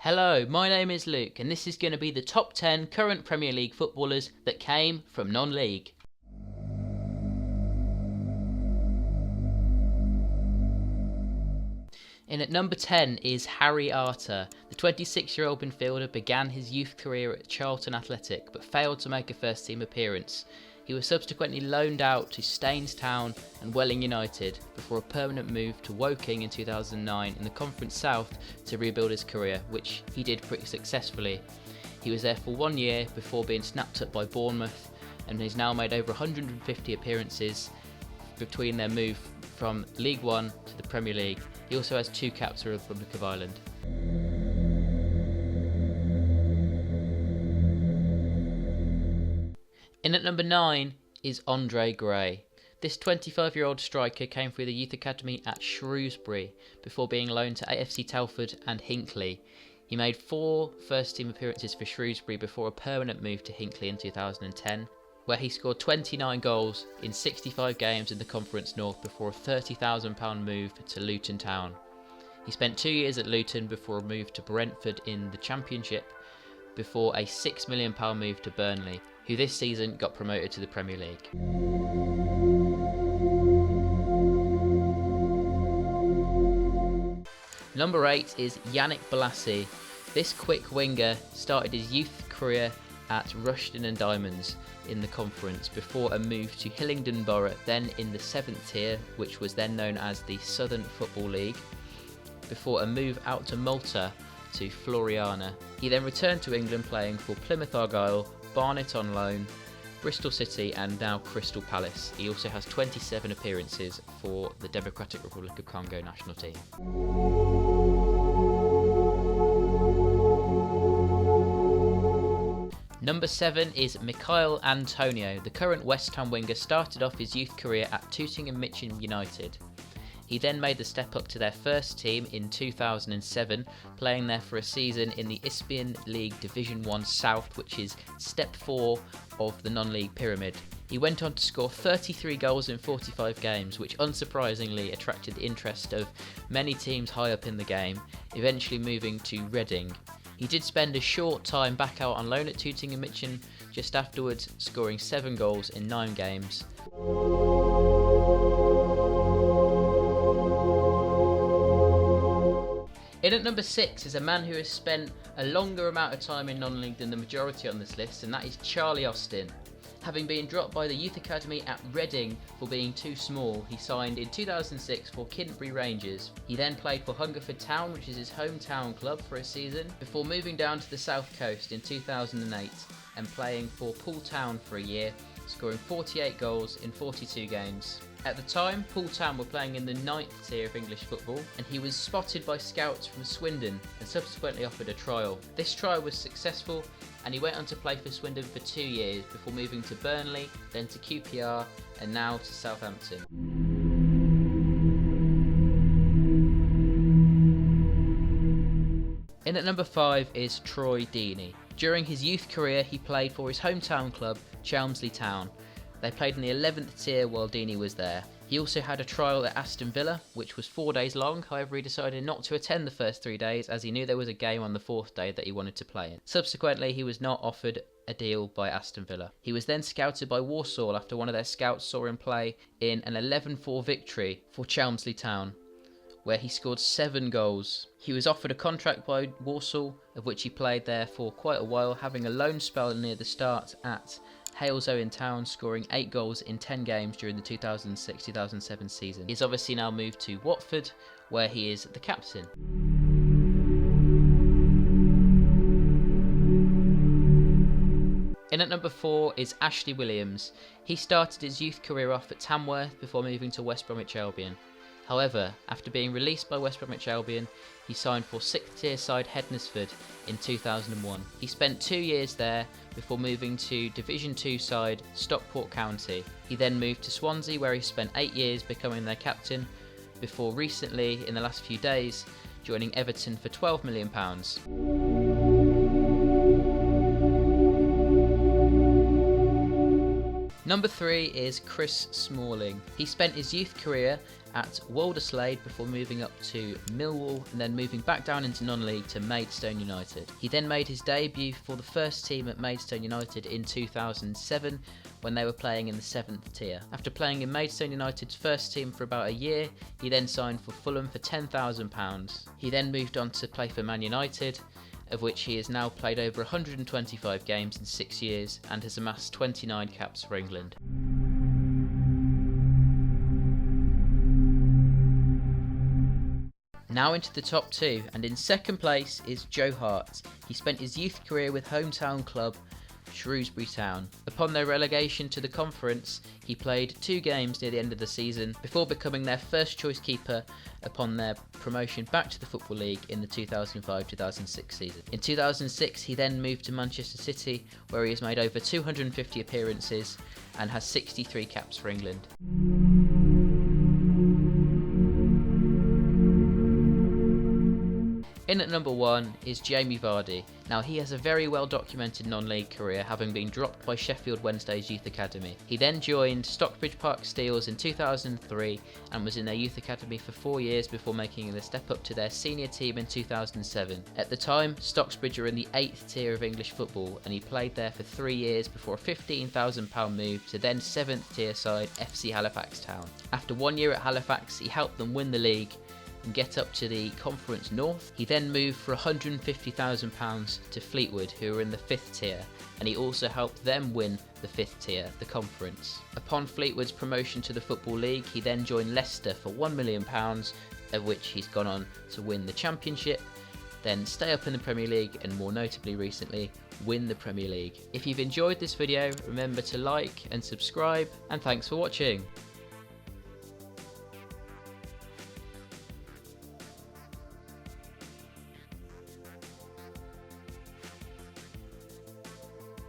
Hello, my name is Luke, and this is going to be the top 10 current Premier League footballers that came from non-league. In at number 10 is Harry Arter. The 26-year-old midfielder began his youth career at Charlton Athletic, but failed to make a first-team appearance. He was subsequently loaned out to Staines Town and Welling United before a permanent move to Woking in 2009 in the Conference South to rebuild his career, which he did pretty successfully. He was there for 1 year before being snapped up by Bournemouth, and he's now made over 150 appearances between their move from League One to the Premier League. He also has 2 caps for the Republic of Ireland. In at number 9 is Andre Gray. This 25-year-old striker came through the youth academy at Shrewsbury before being loaned to AFC Telford and Hinckley. He made 4 first-team appearances for Shrewsbury before a permanent move to Hinckley in 2010, where he scored 29 goals in 65 games in the Conference North before a £30,000 move to Luton Town. He spent 2 years at Luton before a move to Brentford in the Championship, before a £6 million move to Burnley, who this season got promoted to the Premier League. Number 8 is Yannick Bolasie. This quick winger started his youth career at Rushden and Diamonds in the conference before a move to Hillingdon Borough, then in the 7th tier, which was then known as the Southern Football League, before a move out to Malta to Floriana. He then returned to England playing for Plymouth Argyle, Barnet on loan, Bristol City and now Crystal Palace. He also has 27 appearances for the Democratic Republic of Congo national team. Number 7 is Michail Antonio. The current West Ham winger started off his youth career at Tooting and Mitcham United. He then made the step up to their first team in 2007, playing there for a season in the Isthmian League Division 1 South, which is step 4 of the non-league pyramid. He went on to score 33 goals in 45 games, which unsurprisingly attracted the interest of many teams high up in the game, eventually moving to Reading. He did spend a short time back out on loan at Tooting and Mitcham just afterwards, scoring 7 goals in 9 games. In at number 6 is a man who has spent a longer amount of time in non-league than the majority on this list, and that is Charlie Austin. Having been dropped by the youth academy at Reading for being too small, he signed in 2006 for Kintbury Rangers. He then played for Hungerford Town, which is his hometown club, for a season, before moving down to the south coast in 2008 and playing for Poole Town for a year, scoring 48 goals in 42 games. At the time, Poole Town were playing in the 9th tier of English football, and he was spotted by scouts from Swindon and subsequently offered a trial. This trial was successful, and he went on to play for Swindon for 2 years before moving to Burnley, then to QPR, and now to Southampton. In at number 5 is Troy Deeney. During his youth career, he played for his hometown club, Chelmsley Town. They played in the 11th tier while Deeney was there. He also had a trial at Aston Villa, which was 4 days long. However, he decided not to attend the first 3 days as he knew there was a game on the 4th day that he wanted to play in. Subsequently, he was not offered a deal by Aston Villa. He was then scouted by Walsall after one of their scouts saw him play in an 11-4 victory for Chelmsley Town, where he scored 7 goals. He was offered a contract by Walsall, of which he played there for quite a while, having a loan spell near the start at Halesowen Town, scoring 8 goals in 10 games during the 2006-2007 season. He's obviously now moved to Watford, where he is the captain. In at number 4 is Ashley Williams. He started his youth career off at Tamworth before moving to West Bromwich Albion. However, after being released by West Bromwich Albion, he signed for 6th tier side Hednesford in 2001. He spent 2 years there before moving to Division 2 side Stockport County. He then moved to Swansea, where he spent 8 years becoming their captain, before recently, in the last few days, joining Everton for £12 million. Number 3 is Chris Smalling. He spent his youth career at Walderslade before moving up to Millwall and then moving back down into non-league to Maidstone United. He then made his debut for the first team at Maidstone United in 2007 when they were playing in the 7th tier. After playing in Maidstone United's first team for about a year, he then signed for Fulham for £10,000. He then moved on to play for Man United, of which he has now played over 125 games in 6 years and has amassed 29 caps for England. Now into the top 2, and in second place is Joe Hart. He spent his youth career with hometown club Shrewsbury Town. Upon their relegation to the conference, he played 2 games near the end of the season before becoming their first choice keeper upon their promotion back to the Football League in the 2005-2006 season. In 2006 he then moved to Manchester City, where he has made over 250 appearances and has 63 caps for England. In at number 1 is Jamie Vardy. Now he has a very well documented non-league career, having been dropped by Sheffield Wednesday's youth academy. He then joined Stockbridge Park Steels in 2003 and was in their youth academy for 4 years before making the step up to their senior team in 2007. At the time, Stockbridge are in the 8th tier of English football, and he played there for 3 years before a £15,000 move to then 7th tier side FC Halifax Town. After 1 year at Halifax, he helped them win the league and get up to the Conference North. He then moved for £150,000 to Fleetwood, who were in the 5th tier, and he also helped them win the 5th tier, the Conference. Upon Fleetwood's promotion to the Football League, he then joined Leicester for £1 million, of which he's gone on to win the Championship, then stay up in the Premier League, and more notably recently, win the Premier League. If you've enjoyed this video, remember to like and subscribe, and thanks for watching.